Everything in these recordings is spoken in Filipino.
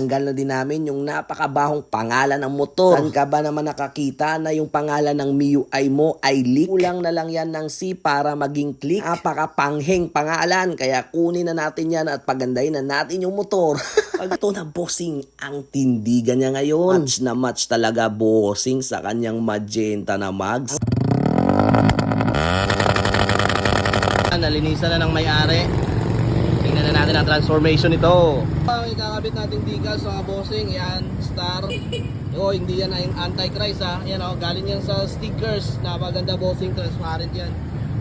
Tanggal na din namin yung napakabahong pangalan ng motor. Saan ka ba naman nakakita na yung pangalan ng MIUI mo ay leak? Kulang na lang yan ng C para maging click. Napakapangheng pangalan. Kaya kunin na natin yan at pagandahin na natin yung motor. Pag ito na bossing, ang tindigan niya ngayon. Match na match talaga bossing sa kanyang magenta na mags. Nalinisan na ng may-ari. Tingnan na natin ang transformation nito. Ang ikakabit nating decals mga bossing, yan, star. Hindi yan yung anti-Christ ha. Yan galing yan sa stickers. Napaganda bossing, transparent yan.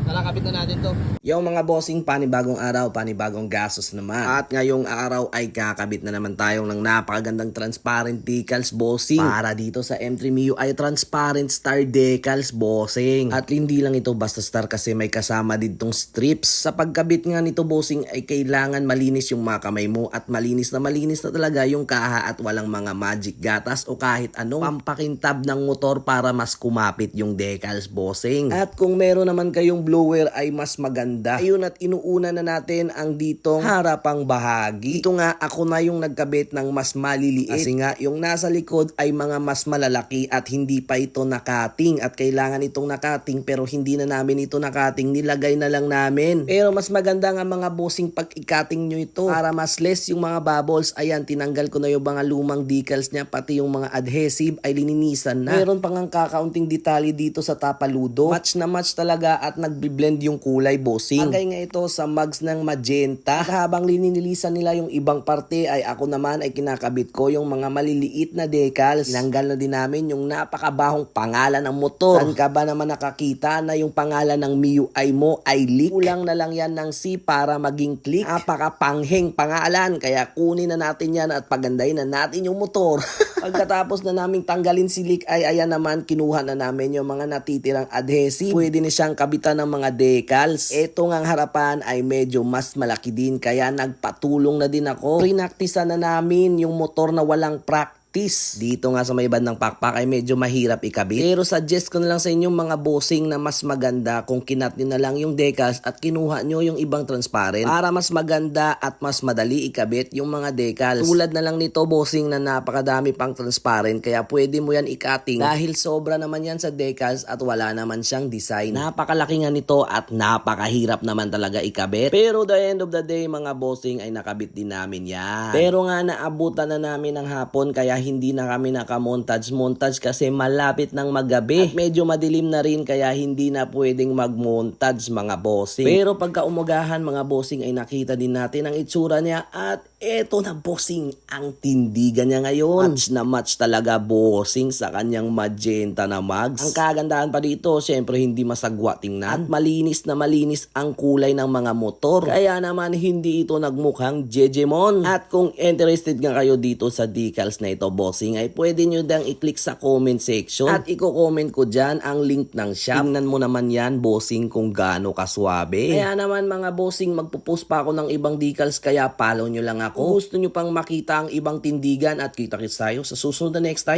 Nakakabit na natin to. Yung mga bossing, panibagong araw, panibagong gastos naman. At ngayong araw ay kakabit na naman tayong ng napakagandang transparent decals bossing. Para dito sa M3 MIUI transparent star decals bossing. At hindi lang ito basta star kasi may kasama ditong strips. Sa pagkabit nga nito bossing ay kailangan malinis yung mga kamay mo at malinis na talaga yung kaha at walang mga magic gatas o kahit anong pampakintab ng motor para mas kumapit yung decals bossing. At kung meron naman kayong blower ay mas maganda. Ayun, at inuuna na natin ang ditong harapang bahagi. Ito nga ako na yung nagkabit ng mas maliliit kasi nga yung nasa likod ay mga mas malalaki at hindi pa ito nakating at kailangan itong nakating pero hindi na namin ito nakating, nilagay na lang namin. Pero mas maganda nga mga bossing pag ikating nyo ito para mas less yung mga bubbles. Ayan, tinanggal ko na yung mga lumang decals niya, pati yung mga adhesive ay lininisan na. Meron pang ang kakaunting detalye dito sa tapaludo. Match na match talaga at nagbi-blend yung kulay bossing. Bagay nga ito sa mags ng magenta. At habang linilisan nila yung ibang parte ay ako naman ay kinakabit ko yung mga maliliit na decals. Tinanggal na din namin yung napakabahong pangalan ng motor. Saan ka ba naman nakakita na yung pangalan ng MIUI mo ay leak? Kulang na lang yan ng C para maging click. Napakapangheng pangalan. Kaya kunin na natin yan at pagandahin na natin yung motor. Pagkatapos na naming tanggalin si leak ay ayan naman, kinuha na namin yung mga natitirang adhesive. Pwede na siyang kabitan ng mga decals. Ito ngang harapan ay medyo mas malaki din kaya nagpatulong na din ako. Prinaktisan na namin yung motor na walang practice. Dito nga sa may bandang pakpak ay medyo mahirap ikabit. Pero suggest ko na lang sa inyong mga bossing na mas maganda kung kinat nyo na lang yung decals at kinuha nyo yung ibang transparent para mas maganda at mas madali ikabit yung mga decals. Tulad na lang nito bossing na napakadami pang transparent kaya pwede mo yan ikating dahil sobra naman yan sa decals at wala naman siyang design. Napakalaki nga nito at napakahirap naman talaga ikabit. Pero the end of the day mga bossing ay nakabit din namin yan. Pero nga naabutan na namin ng hapon kaya hindi na kami nakamontage kasi malapit ng magabi. At medyo madilim na rin kaya hindi na pwedeng magmontage mga bossing. Pero pagka umagahan mga bossing ay nakita din natin ang itsura niya at eto na bossing, ang tindigan niya ngayon. Match na match talaga bossing sa kanyang magenta na mags. Ang kagandahan pa dito, syempre hindi masagwa tingnan. At malinis na malinis ang kulay ng mga motor. Kaya naman hindi ito nagmukhang jejemon. At kung interested nga kayo dito sa decals na ito bossing ay pwede nyo dang i-click sa comment section. At i-comment ko dyan ang link ng shop. Tingnan mo naman yan bossing kung gaano kaswabe. Kaya naman mga bossing, magpo-post pa ako ng ibang decals kaya follow nyo lang ako. Kung gusto nyo pang makita ang ibang tindigan at kita-kits tayo sa susunod na next time.